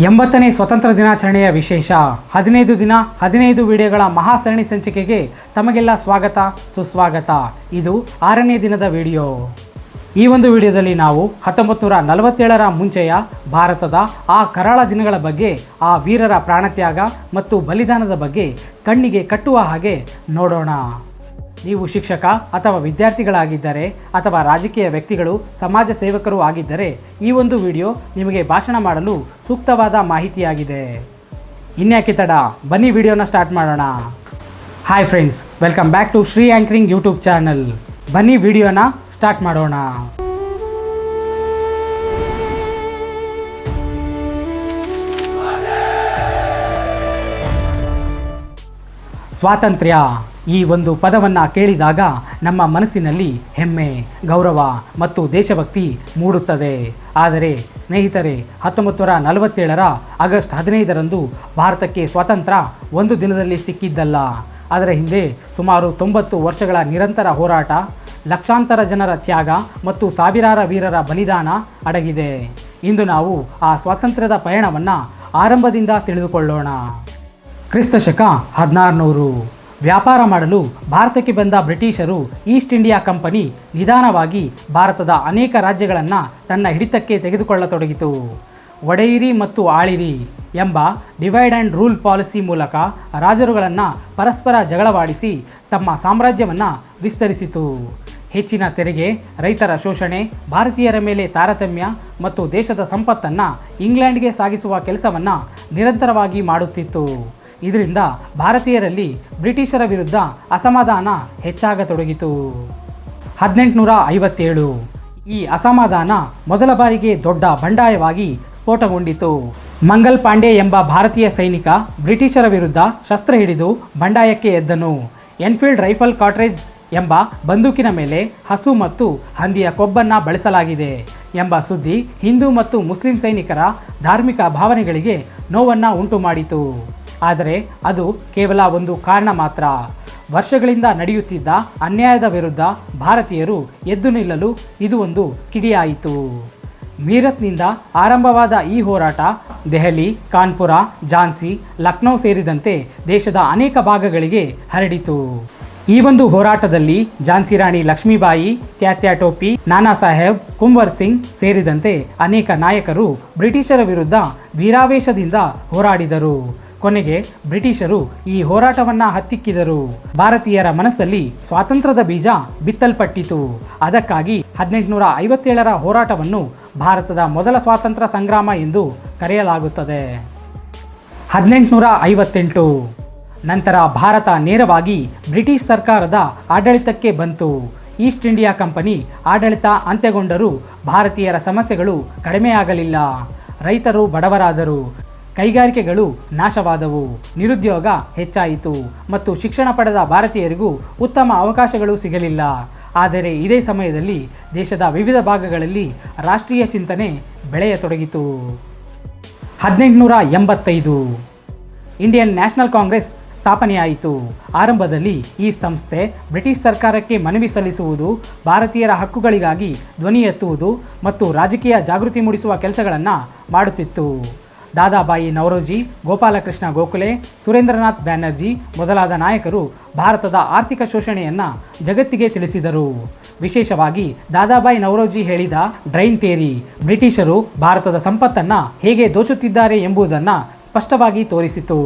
ಎಂಬತ್ತನೇ ಸ್ವತಂತ್ರ ದಿನಾಚರಣೆಯ ವಿಶೇಷ 15 ದಿನ 15 ವಿಡಿಯೋಗಳ ಮಹಾಸರಣಿ ಸಂಚಿಕೆಗೆ ತಮಗೆಲ್ಲ ಸ್ವಾಗತ ಸುಸ್ವಾಗತ. ಇದು 6ನೇ ದಿನದ ವಿಡಿಯೋ. ಈ ಒಂದು ವಿಡಿಯೋದಲ್ಲಿ ನಾವು 1947ರ ಮುಂಚೆಯ ಭಾರತದ ಆ ಕರಾಳ ದಿನಗಳ ಬಗ್ಗೆ, ಆ ವೀರರ ಪ್ರಾಣತ್ಯಾಗ ಮತ್ತು ಬಲಿದಾನದ ಬಗ್ಗೆ ಕಣ್ಣಿಗೆ ಕಟ್ಟುವ ಹಾಗೆ ನೋಡೋಣ. ನೀವು ಶಿಕ್ಷಕ ಅಥವಾ ವಿದ್ಯಾರ್ಥಿಗಳಾಗಿದ್ದರೆ ಅಥವಾ ರಾಜಕೀಯ ವ್ಯಕ್ತಿಗಳು, ಸಮಾಜ ಸೇವಕರು ಆಗಿದ್ದರೆ ಈ ಒಂದು ವಿಡಿಯೋ ನಿಮಗೆ ಭಾಷಣ ಮಾಡಲು ಸೂಕ್ತವಾದ ಮಾಹಿತಿಯಾಗಿದೆ. ಇನ್ಯಾಕೆ ತಡ, ಬನ್ನಿ ವಿಡಿಯೋನ ಸ್ಟಾರ್ಟ್ ಮಾಡೋಣ. Hi friends, welcome back to Shri anchoring YouTube channel. ಬನ್ನಿ ವಿಡಿಯೋನ ಸ್ಟಾರ್ಟ್ ಮಾಡೋಣ. ಸ್ವಾತಂತ್ರ್ಯ ಈ ಒಂದು ಪದವನ್ನು ಕೇಳಿದಾಗ ನಮ್ಮ ಮನಸ್ಸಿನಲ್ಲಿ ಹೆಮ್ಮೆ, ಗೌರವ ಮತ್ತು ದೇಶಭಕ್ತಿ ಮೂಡುತ್ತದೆ. ಆದರೆ ಸ್ನೇಹಿತರೆ, 1947ರ ಆಗಸ್ಟ್ 15ರಂದು ಭಾರತಕ್ಕೆ ಸ್ವಾತಂತ್ರ್ಯ ಒಂದು ದಿನದಲ್ಲಿ ಸಿಕ್ಕಿದ್ದಲ್ಲ. ಅದರ ಹಿಂದೆ ಸುಮಾರು 90 ವರ್ಷಗಳ ನಿರಂತರ ಹೋರಾಟ, ಲಕ್ಷಾಂತರ ಜನರ ತ್ಯಾಗ ಮತ್ತು ಸಾವಿರಾರು ವೀರರ ಬಲಿದಾನ ಅಡಗಿದೆ. ಇಂದು ನಾವು ಆ ಸ್ವಾತಂತ್ರ್ಯದ ಪಯಣವನ್ನು ಆರಂಭದಿಂದ ತಿಳಿದುಕೊಳ್ಳೋಣ. ಕ್ರಿಸ್ತಶಕ 1600. ವ್ಯಾಪಾರ ಮಾಡಲು ಭಾರತಕ್ಕೆ ಬಂದ ಬ್ರಿಟಿಷರು ಈಸ್ಟ್ ಇಂಡಿಯಾ ಕಂಪನಿ ನಿಧಾನವಾಗಿ ಭಾರತದ ಅನೇಕ ರಾಜ್ಯಗಳನ್ನು ತನ್ನ ಹಿಡಿತಕ್ಕೆ ತೆಗೆದುಕೊಳ್ಳತೊಡಗಿತು. ಒಡೆಯಿರಿ ಮತ್ತು ಆಳಿರಿ ಎಂಬ ಡಿವೈಡ್ ಆ್ಯಂಡ್ ರೂಲ್ ಪಾಲಿಸಿ ಮೂಲಕ ರಾಜರುಗಳನ್ನು ಪರಸ್ಪರ ಜಗಳವಾಡಿಸಿ ತಮ್ಮ ಸಾಮ್ರಾಜ್ಯವನ್ನು ವಿಸ್ತರಿಸಿತು. ಹೆಚ್ಚಿನ ತೆರಿಗೆ, ರೈತರ ಶೋಷಣೆ, ಭಾರತೀಯರ ಮೇಲೆ ತಾರತಮ್ಯ ಮತ್ತು ದೇಶದ ಸಂಪತ್ತನ್ನು ಇಂಗ್ಲೆಂಡ್ಗೆ ಸಾಗಿಸುವ ಕೆಲಸವನ್ನು ನಿರಂತರವಾಗಿ ಮಾಡುತ್ತಿತ್ತು. ಇದರಿಂದ ಭಾರತೀಯರಲ್ಲಿ ಬ್ರಿಟಿಷರ ವಿರುದ್ಧ ಅಸಮಾಧಾನ ಹೆಚ್ಚಾಗತೊಡಗಿತು. 1857 ಈ ಅಸಮಾಧಾನ ಮೊದಲ ಬಾರಿಗೆ ದೊಡ್ಡ ಬಂಡಾಯವಾಗಿ ಸ್ಫೋಟಗೊಂಡಿತು. ಮಂಗಲ್ ಪಾಂಡೆ ಎಂಬ ಭಾರತೀಯ ಸೈನಿಕ ಬ್ರಿಟಿಷರ ವಿರುದ್ಧ ಶಸ್ತ್ರ ಹಿಡಿದು ಬಂಡಾಯಕ್ಕೆ ಎದ್ದನು. ಎನ್ಫೀಲ್ಡ್ ರೈಫಲ್ ಕಾಟ್ರೇಜ್ ಎಂಬ ಬಂದೂಕಿನ ಮೇಲೆ ಹಸು ಮತ್ತು ಹಂದಿಯ ಕೊಬ್ಬನ್ನು ಬಳಸಲಾಗಿದೆ ಎಂಬ ಸುದ್ದಿ ಹಿಂದೂ ಮತ್ತು ಮುಸ್ಲಿಂ ಸೈನಿಕರ ಧಾರ್ಮಿಕ ಭಾವನೆಗಳಿಗೆ ನೋವನ್ನು ಉಂಟು ಮಾಡಿತು. ಆದರೆ ಅದು ಕೇವಲ ಒಂದು ಕಾರಣ ಮಾತ್ರ. ವರ್ಷಗಳಿಂದ ನಡೆಯುತ್ತಿದ್ದ ಅನ್ಯಾಯದ ವಿರುದ್ಧ ಭಾರತೀಯರು ಎದ್ದು ನಿಲ್ಲಲು ಇದು ಒಂದು ಕಿಡಿಯಾಯಿತು. ಮೀರತ್ನಿಂದ ಆರಂಭವಾದ ಈ ಹೋರಾಟ ದೆಹಲಿ, ಕಾನ್ಪುರ, ಝಾನ್ಸಿ, ಲಕ್ನೋ ಸೇರಿದಂತೆ ದೇಶದ ಅನೇಕ ಭಾಗಗಳಿಗೆ ಹರಡಿತು. ಈ ಒಂದು ಹೋರಾಟದಲ್ಲಿ ಝಾನ್ಸಿ ರಾಣಿ ಲಕ್ಷ್ಮೀಬಾಯಿ, ತ್ಯಾತ್ಯಾ ಟೋಪಿ, ನಾನಾ ಸಾಹೇಬ್, ಕುಂವರ್ ಸಿಂಗ್ ಸೇರಿದಂತೆ ಅನೇಕ ನಾಯಕರು ಬ್ರಿಟಿಷರ ವಿರುದ್ಧ ವೀರಾವೇಶದಿಂದ ಹೋರಾಡಿದರು. ಕೊನೆಗೆ ಬ್ರಿಟಿಷರು ಈ ಹೋರಾಟವನ್ನು ಹತ್ತಿಕ್ಕಿದರು. ಭಾರತೀಯರ ಮನಸ್ಸಲ್ಲಿ ಸ್ವಾತಂತ್ರ್ಯದ ಬೀಜ ಬಿತ್ತಲ್ಪಟ್ಟಿತು. ಅದಕ್ಕಾಗಿ 1857ರ ಹೋರಾಟವನ್ನು ಭಾರತದ ಮೊದಲ ಸ್ವಾತಂತ್ರ್ಯ ಸಂಗ್ರಾಮ ಎಂದು ಕರೆಯಲಾಗುತ್ತದೆ. 1858 ನಂತರ ಭಾರತ ನೇರವಾಗಿ ಬ್ರಿಟಿಷ್ ಸರ್ಕಾರದ ಆಡಳಿತಕ್ಕೆ ಬಂತು. ಈಸ್ಟ್ ಇಂಡಿಯಾ ಕಂಪನಿ ಆಡಳಿತ ಅಂತ್ಯಗೊಂಡರೂ ಭಾರತೀಯರ ಸಮಸ್ಯೆಗಳು ಕಡಿಮೆಯಾಗಲಿಲ್ಲ. ರೈತರು ಬಡವರಾದರು, ಕೈಗಾರಿಕೆಗಳು ನಾಶವಾದವು, ನಿರುದ್ಯೋಗ ಹೆಚ್ಚಾಯಿತು ಮತ್ತು ಶಿಕ್ಷಣ ಪಡೆದ ಭಾರತೀಯರಿಗೂ ಉತ್ತಮ ಅವಕಾಶಗಳು ಸಿಗಲಿಲ್ಲ. ಆದರೆ ಇದೇ ಸಮಯದಲ್ಲಿ ದೇಶದ ವಿವಿಧ ಭಾಗಗಳಲ್ಲಿ ರಾಷ್ಟ್ರೀಯ ಚಿಂತನೆ ಬೆಳೆಯತೊಡಗಿತು. 1885 ಇಂಡಿಯನ್ ನ್ಯಾಷನಲ್ ಕಾಂಗ್ರೆಸ್ ಸ್ಥಾಪನೆಯಾಯಿತು. ಆರಂಭದಲ್ಲಿ ಈ ಸಂಸ್ಥೆ ಬ್ರಿಟಿಷ್ ಸರ್ಕಾರಕ್ಕೆ ಮನವಿ ಸಲ್ಲಿಸುವುದು, ಭಾರತೀಯರ ಹಕ್ಕುಗಳಿಗಾಗಿ ಧ್ವನಿ ಎತ್ತುವುದು ಮತ್ತು ರಾಜಕೀಯ ಜಾಗೃತಿ ಮೂಡಿಸುವ ಕೆಲಸಗಳನ್ನು ಮಾಡುತ್ತಿತ್ತು. ದಾದಾಬಾಯಿ ನವರೋಜಿ, ಗೋಪಾಲಕೃಷ್ಣ ಗೋಖಲೆ, ಸುರೇಂದ್ರನಾಥ್ ಬ್ಯಾನರ್ಜಿ ಮೊದಲಾದ ನಾಯಕರು ಭಾರತದ ಆರ್ಥಿಕ ಶೋಷಣೆಯನ್ನು ಜಗತ್ತಿಗೆ ತಿಳಿಸಿದರು. ವಿಶೇಷವಾಗಿ ದಾದಾಬಾಯಿ ನವರೋಜಿ ಹೇಳಿದ ಡ್ರೈನ್ ಥಿಯರಿ ಬ್ರಿಟಿಷರು ಭಾರತದ ಸಂಪತ್ತನ್ನು ಹೇಗೆ ದೋಚುತ್ತಿದ್ದಾರೆ ಎಂಬುದನ್ನು ಸ್ಪಷ್ಟವಾಗಿ ತೋರಿಸಿತು.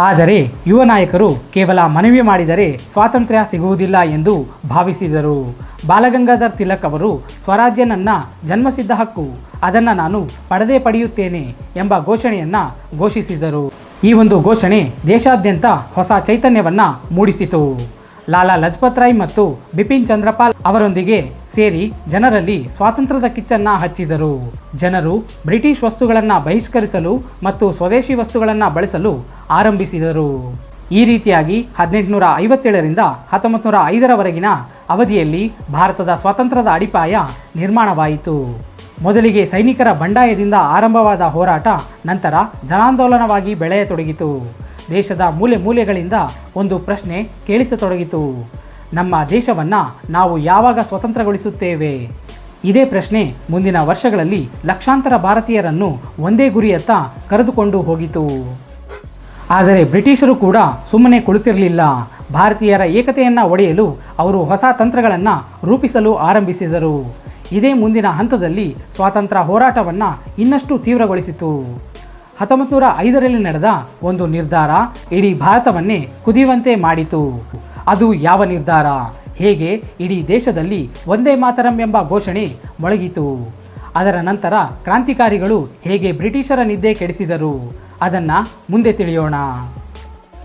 ಆದರೆ ಯುವ ನಾಯಕರು ಕೇವಲ ಮನವಿ ಮಾಡಿದರೆ ಸ್ವಾತಂತ್ರ್ಯ ಸಿಗುವುದಿಲ್ಲ ಎಂದು ಭಾವಿಸಿದರು. ಬಾಲಗಂಗಾಧರ್ ತಿಲಕ್ ಅವರು ಸ್ವರಾಜ್ಯ ನನ್ನ ಜನ್ಮಸಿದ್ಧ ಹಕ್ಕು, ಅದನ್ನು ನಾನು ಪಡೆಯುತ್ತೇನೆ ಎಂಬ ಘೋಷಣೆಯನ್ನು ಘೋಷಿಸಿದರು. ಈ ಒಂದು ಘೋಷಣೆ ದೇಶಾದ್ಯಂತ ಹೊಸ ಚೈತನ್ಯವನ್ನು ಮೂಡಿಸಿತು. ಲಾಲಾ ಲಜಪತ್ ರಾಯ್ ಮತ್ತು ಬಿಪಿನ್ ಚಂದ್ರಪಾಲ್ ಅವರೊಂದಿಗೆ ಸೇರಿ ಜನರಲ್ಲಿ ಸ್ವಾತಂತ್ರ್ಯದ ಕಿಚ್ಚನ್ನು ಹಚ್ಚಿದರು. ಜನರು ಬ್ರಿಟಿಷ್ ವಸ್ತುಗಳನ್ನು ಬಹಿಷ್ಕರಿಸಲು ಮತ್ತು ಸ್ವದೇಶಿ ವಸ್ತುಗಳನ್ನು ಬಳಸಲು ಆರಂಭಿಸಿದರು. ಈ ರೀತಿಯಾಗಿ 1857ರಿಂದ 1905ರವರೆಗಿನ ಅವಧಿಯಲ್ಲಿ ಭಾರತದ ಸ್ವಾತಂತ್ರ್ಯದ ಅಡಿಪಾಯ ನಿರ್ಮಾಣವಾಯಿತು. ಮೊದಲಿಗೆ ಸೈನಿಕರ ಬಂಡಾಯದಿಂದ ಆರಂಭವಾದ ಹೋರಾಟ ನಂತರ ಜನಾಂದೋಲನವಾಗಿ ಬೆಳೆಯತೊಡಗಿತು. ದೇಶದ ಮೂಲೆ ಮೂಲೆಗಳಿಂದ ಒಂದು ಪ್ರಶ್ನೆ ಕೇಳಿಸತೊಡಗಿತು. ನಮ್ಮ ದೇಶವನ್ನು ನಾವು ಯಾವಾಗ ಸ್ವತಂತ್ರಗೊಳಿಸುತ್ತೇವೆ? ಇದೇ ಪ್ರಶ್ನೆ ಮುಂದಿನ ವರ್ಷಗಳಲ್ಲಿ ಲಕ್ಷಾಂತರ ಭಾರತೀಯರನ್ನು ಒಂದೇ ಗುರಿಯತ್ತ ಕರೆದುಕೊಂಡು ಹೋಗಿತು. ಆದರೆ ಬ್ರಿಟಿಷರು ಕೂಡ ಸುಮ್ಮನೆ ಕುಳಿತಿರಲಿಲ್ಲ. ಭಾರತೀಯರ ಏಕತೆಯನ್ನು ಒಡೆಯಲು ಅವರು ಹೊಸ ತಂತ್ರಗಳನ್ನು ರೂಪಿಸಲು ಆರಂಭಿಸಿದರು. ಇದೇ ಮುಂದಿನ ಹಂತದಲ್ಲಿ ಸ್ವಾತಂತ್ರ್ಯ ಹೋರಾಟವನ್ನು ಇನ್ನಷ್ಟು ತೀವ್ರಗೊಳಿಸಿತು. 1905ರಲ್ಲಿ ನಡೆದ ಒಂದು ನಿರ್ಧಾರ ಇಡೀ ಭಾರತವನ್ನೇ ಕುದಿಯುವಂತೆ ಮಾಡಿತು. ಅದು ಯಾವ ನಿರ್ಧಾರ? ಹೇಗೆ ಇಡೀ ದೇಶದಲ್ಲಿ ಒಂದೇ ಮಾತರಂ ಎಂಬ ಘೋಷಣೆ ಮೊಳಗಿತು? ಅದರ ನಂತರ ಕ್ರಾಂತಿಕಾರಿಗಳು ಹೇಗೆ ಬ್ರಿಟಿಷರ ನಿದ್ದೆ ಕೆಡಿಸಿದರು? ಅದನ್ನು ಮುಂದೆ ತಿಳಿಯೋಣ.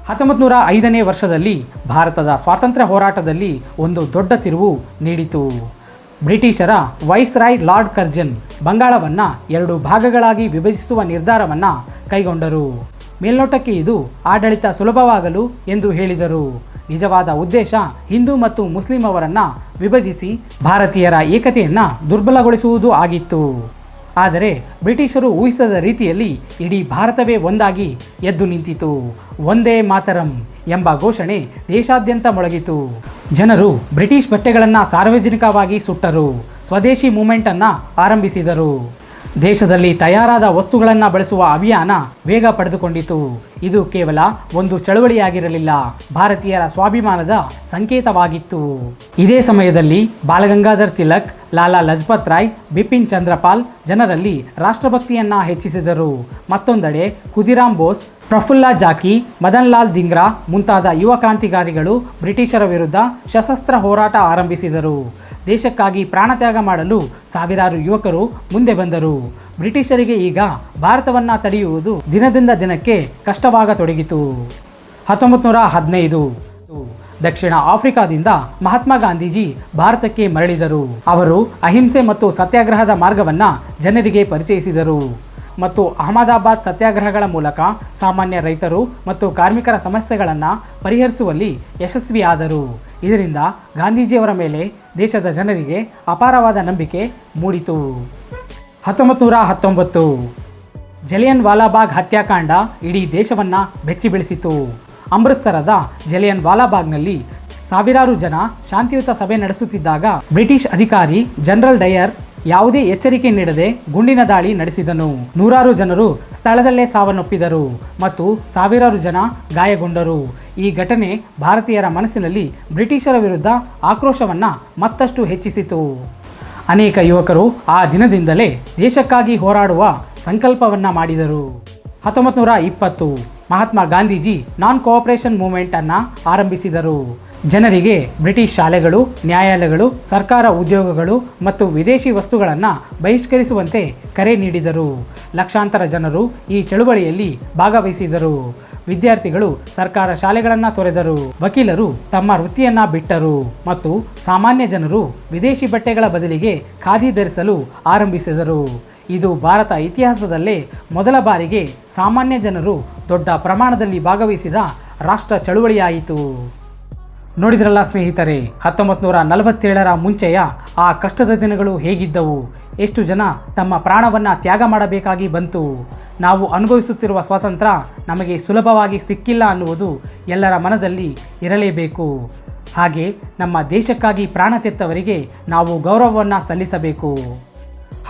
1905ನೇ ವರ್ಷದಲ್ಲಿ ಭಾರತದ ಸ್ವಾತಂತ್ರ್ಯ ಹೋರಾಟದಲ್ಲಿ ಒಂದು ದೊಡ್ಡ ತಿರುವು ನೀಡಿತು. ಬ್ರಿಟಿಷರ ವೈಸ್ರಾಯ್ ಲಾರ್ಡ್ ಕರ್ಜನ್ ಬಂಗಾಳವನ್ನು 2 ಭಾಗಗಳಾಗಿ ವಿಭಜಿಸುವ ನಿರ್ಧಾರವನ್ನು ಕೈಗೊಂಡರು. ಮೇಲ್ನೋಟಕ್ಕೆ ಇದು ಆಡಳಿತ ಸುಲಭವಾಗಲು ಎಂದು ಹೇಳಿದರು. ನಿಜವಾದ ಉದ್ದೇಶ ಹಿಂದೂ ಮತ್ತು ಮುಸ್ಲಿಂ ಅವರನ್ನು ವಿಭಜಿಸಿ ಭಾರತೀಯರ ಏಕತೆಯನ್ನು ದುರ್ಬಲಗೊಳಿಸುವುದು ಆಗಿತ್ತು. ಆದರೆ ಬ್ರಿಟಿಷರು ಊಹಿಸದ ರೀತಿಯಲ್ಲಿ ಇಡೀ ಭಾರತವೇ ಒಂದಾಗಿ ಎದ್ದು ನಿಂತಿತು. ಒಂದೇ ಮಾತರಂ ಎಂಬ ಘೋಷಣೆ ದೇಶಾದ್ಯಂತ ಮೊಳಗಿತು. ಜನರು ಬ್ರಿಟಿಷ್ ಬಟ್ಟೆಗಳನ್ನು ಸಾರ್ವಜನಿಕವಾಗಿ ಸುಟ್ಟರು. ಸ್ವದೇಶಿ ಮೂವ್ಮೆಂಟನ್ನು ಆರಂಭಿಸಿದರು. ದೇಶದಲ್ಲಿ ತಯಾರಾದ ವಸ್ತುಗಳನ್ನು ಬಳಸುವ ಅಭಿಯಾನ ವೇಗ ಪಡೆದುಕೊಂಡಿತು. ಇದು ಕೇವಲ ಒಂದು ಚಳವಳಿಯಾಗಿರಲಿಲ್ಲ, ಭಾರತೀಯರ ಸ್ವಾಭಿಮಾನದ ಸಂಕೇತವಾಗಿತ್ತು. ಇದೇ ಸಮಯದಲ್ಲಿ ಬಾಲಗಂಗಾಧರ್ ತಿಲಕ್, ಲಾಲಾ ಲಜಪತ್ ರಾಯ್, ಬಿಪಿನ್ ಚಂದ್ರಪಾಲ್ ಜನರಲ್ಲಿ ರಾಷ್ಟ್ರಭಕ್ತಿಯನ್ನು ಹೆಚ್ಚಿಸಿದರು. ಮತ್ತೊಂದೆಡೆ ಖುದಿರಾಮ್ ಬೋಸ್, ಪ್ರಫುಲ್ಲ ಜಾಕಿ, ಮದನ್ ಲಾಲ್ ಧಿಂಗ್ರಾ ಮುಂತಾದ ಯುವ ಕ್ರಾಂತಿಕಾರಿಗಳು ಬ್ರಿಟಿಷರ ವಿರುದ್ಧ ಸಶಸ್ತ್ರ ಹೋರಾಟ ಆರಂಭಿಸಿದರು. ದೇಶಕ್ಕಾಗಿ ಪ್ರಾಣತ್ಯಾಗ ಮಾಡಲು ಸಾವಿರಾರು ಯುವಕರು ಮುಂದೆ ಬಂದರು. ಬ್ರಿಟಿಷರಿಗೆ ಈಗ ಭಾರತವನ್ನು ತಡೆಯುವುದು ದಿನದಿಂದ ದಿನಕ್ಕೆ ಕಷ್ಟವಾಗತೊಡಗಿತು. 1915 ದಕ್ಷಿಣ ಆಫ್ರಿಕಾದಿಂದ ಮಹಾತ್ಮ ಗಾಂಧೀಜಿ ಭಾರತಕ್ಕೆ ಮರಳಿದರು. ಅವರು ಅಹಿಂಸೆ ಮತ್ತು ಸತ್ಯಾಗ್ರಹದ ಮಾರ್ಗವನ್ನು ಜನರಿಗೆ ಪರಿಚಯಿಸಿದರು ಮತ್ತು ಅಹಮದಾಬಾದ್ ಸತ್ಯಾಗ್ರಹಗಳ ಮೂಲಕ ಸಾಮಾನ್ಯ ರೈತರು ಮತ್ತು ಕಾರ್ಮಿಕರ ಸಮಸ್ಯೆಗಳನ್ನು ಪರಿಹರಿಸುವಲ್ಲಿ ಯಶಸ್ವಿಯಾದರು. ಇದರಿಂದ ಗಾಂಧೀಜಿಯವರ ಮೇಲೆ ದೇಶದ ಜನರಿಗೆ ಅಪಾರವಾದ ನಂಬಿಕೆ ಮೂಡಿತು. 1919 ಜಲಿಯನ್ ವಾಲಾಬಾಗ್ ಹತ್ಯಾಕಾಂಡ ಇಡೀ ದೇಶವನ್ನು ಬೆಚ್ಚಿಬೀಳಿಸಿತು. ಅಮೃತ್ಸರದ ಜಲಿಯನ್ ವಾಲಾಬಾಗ್ನಲ್ಲಿ ಸಾವಿರಾರು ಜನ ಶಾಂತಿಯುತ ಸಭೆ ನಡೆಸುತ್ತಿದ್ದಾಗ ಬ್ರಿಟಿಷ್ ಅಧಿಕಾರಿ ಜನರಲ್ ಡಯರ್ ಯಾವುದೇ ಎಚ್ಚರಿಕೆ ನೀಡದೆ ಗುಂಡಿನ ದಾಳಿ ನಡೆಸಿದನು. ನೂರಾರು ಜನರು ಸ್ಥಳದಲ್ಲೇ ಸಾವನ್ನಪ್ಪಿದರು ಮತ್ತು ಸಾವಿರಾರು ಜನ ಗಾಯಗೊಂಡರು. ಈ ಘಟನೆ ಭಾರತೀಯರ ಮನಸ್ಸಿನಲ್ಲಿ ಬ್ರಿಟಿಷರ ವಿರುದ್ಧ ಆಕ್ರೋಶವನ್ನು ಮತ್ತಷ್ಟು ಹೆಚ್ಚಿಸಿತು. ಅನೇಕ ಯುವಕರು ಆ ದಿನದಿಂದಲೇ ದೇಶಕ್ಕಾಗಿ ಹೋರಾಡುವ ಸಂಕಲ್ಪವನ್ನು ಮಾಡಿದರು. 1920 ಮಹಾತ್ಮ ಗಾಂಧೀಜಿ ನಾನ್ ಕೋಆಪರೇಷನ್ ಮೂವ್ಮೆಂಟನ್ನು ಆರಂಭಿಸಿದರು. ಜನರಿಗೆ ಬ್ರಿಟಿಷ್ ಶಾಲೆಗಳು, ನ್ಯಾಯಾಲಯಗಳು, ಸರ್ಕಾರ ಉದ್ಯೋಗಗಳು ಮತ್ತು ವಿದೇಶಿ ವಸ್ತುಗಳನ್ನು ಬಹಿಷ್ಕರಿಸುವಂತೆ ಕರೆ ನೀಡಿದರು. ಲಕ್ಷಾಂತರ ಜನರು ಈ ಚಳುವಳಿಯಲ್ಲಿ ಭಾಗವಹಿಸಿದರು. ವಿದ್ಯಾರ್ಥಿಗಳು ಸರ್ಕಾರ ಶಾಲೆಗಳನ್ನು ತೊರೆದರು. ವಕೀಲರು ತಮ್ಮ ವೃತ್ತಿಯನ್ನು ಬಿಟ್ಟರು ಮತ್ತು ಸಾಮಾನ್ಯ ಜನರು ವಿದೇಶಿ ಬಟ್ಟೆಗಳ ಬದಲಿಗೆ ಖಾದಿ ಧರಿಸಲು ಆರಂಭಿಸಿದರು. ಇದು ಭಾರತ ಇತಿಹಾಸದಲ್ಲೇ ಮೊದಲ ಬಾರಿಗೆ ಸಾಮಾನ್ಯ ಜನರು ದೊಡ್ಡ ಪ್ರಮಾಣದಲ್ಲಿ ಭಾಗವಹಿಸಿದ ರಾಷ್ಟ್ರ ಚಳುವಳಿಯಾಯಿತು. ನೋಡಿದ್ರಲ್ಲ ಸ್ನೇಹಿತರೆ, 1947ರ ಮುಂಚೆಯ ಆ ಕಷ್ಟದ ದಿನಗಳು ಹೇಗಿದ್ದವು? ಎಷ್ಟು ಜನ ತಮ್ಮ ಪ್ರಾಣವನ್ನು ತ್ಯಾಗ ಮಾಡಬೇಕಾಗಿ ಬಂತು? ನಾವು ಅನುಭವಿಸುತ್ತಿರುವ ಸ್ವಾತಂತ್ರ್ಯ ನಮಗೆ ಸುಲಭವಾಗಿ ಸಿಕ್ಕಿಲ್ಲ ಅನ್ನುವುದು ಎಲ್ಲರ ಮನದಲ್ಲಿ ಇರಲೇಬೇಕು. ಹಾಗೆ ನಮ್ಮ ದೇಶಕ್ಕಾಗಿ ಪ್ರಾಣ ತೆತ್ತವರಿಗೆ ನಾವು ಗೌರವವನ್ನು ಸಲ್ಲಿಸಬೇಕು.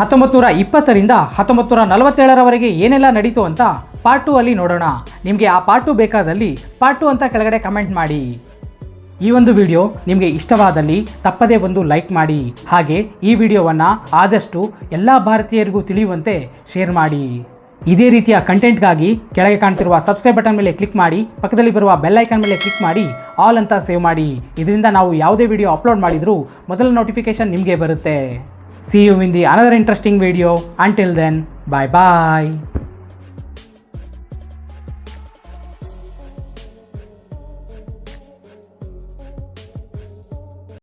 1920ರಿಂದ 1947ರವರೆಗೆ ಏನೆಲ್ಲ ನಡೀತು ಅಂತ ಪಾರ್ಟ್ 2 ಅಲ್ಲಿ ನೋಡೋಣ. ನಿಮಗೆ ಆ ಪಾರ್ಟ್ 2 ಬೇಕಾದಲ್ಲಿ ಪಾರ್ಟ್ 2 ಅಂತ ಕೆಳಗಡೆ ಕಮೆಂಟ್ ಮಾಡಿ. ಈ ಒಂದು ವಿಡಿಯೋ ನಿಮಗೆ ಇಷ್ಟವಾದಲ್ಲಿ ತಪ್ಪದೇ ಒಂದು ಲೈಕ್ ಮಾಡಿ. ಹಾಗೆ ಈ ವಿಡಿಯೋವನ್ನು ಆದಷ್ಟು ಎಲ್ಲ ಭಾರತೀಯರಿಗೂ ತಿಳಿಯುವಂತೆ ಶೇರ್ ಮಾಡಿ. ಇದೇ ರೀತಿಯ ಕಂಟೆಂಟ್ಗಾಗಿ ಕೆಳಗೆ ಕಾಣ್ತಿರುವ ಸಬ್ಸ್ಕ್ರೈಬ್ ಬಟನ್ ಮೇಲೆ ಕ್ಲಿಕ್ ಮಾಡಿ, ಪಕ್ಕದಲ್ಲಿ ಬರುವ ಬೆಲ್ ಐಕಾನ್ ಮೇಲೆ ಕ್ಲಿಕ್ ಮಾಡಿ ಆಲ್ ಅಂತ ಸೇವ್ ಮಾಡಿ. ಇದರಿಂದ ನಾವು ಯಾವುದೇ ವಿಡಿಯೋ ಅಪ್ಲೋಡ್ ಮಾಡಿದರೂ ಮೊದಲ ನೋಟಿಫಿಕೇಶನ್ ನಿಮಗೆ ಬರುತ್ತೆ. See you in the another interesting video. Until then, bye bye.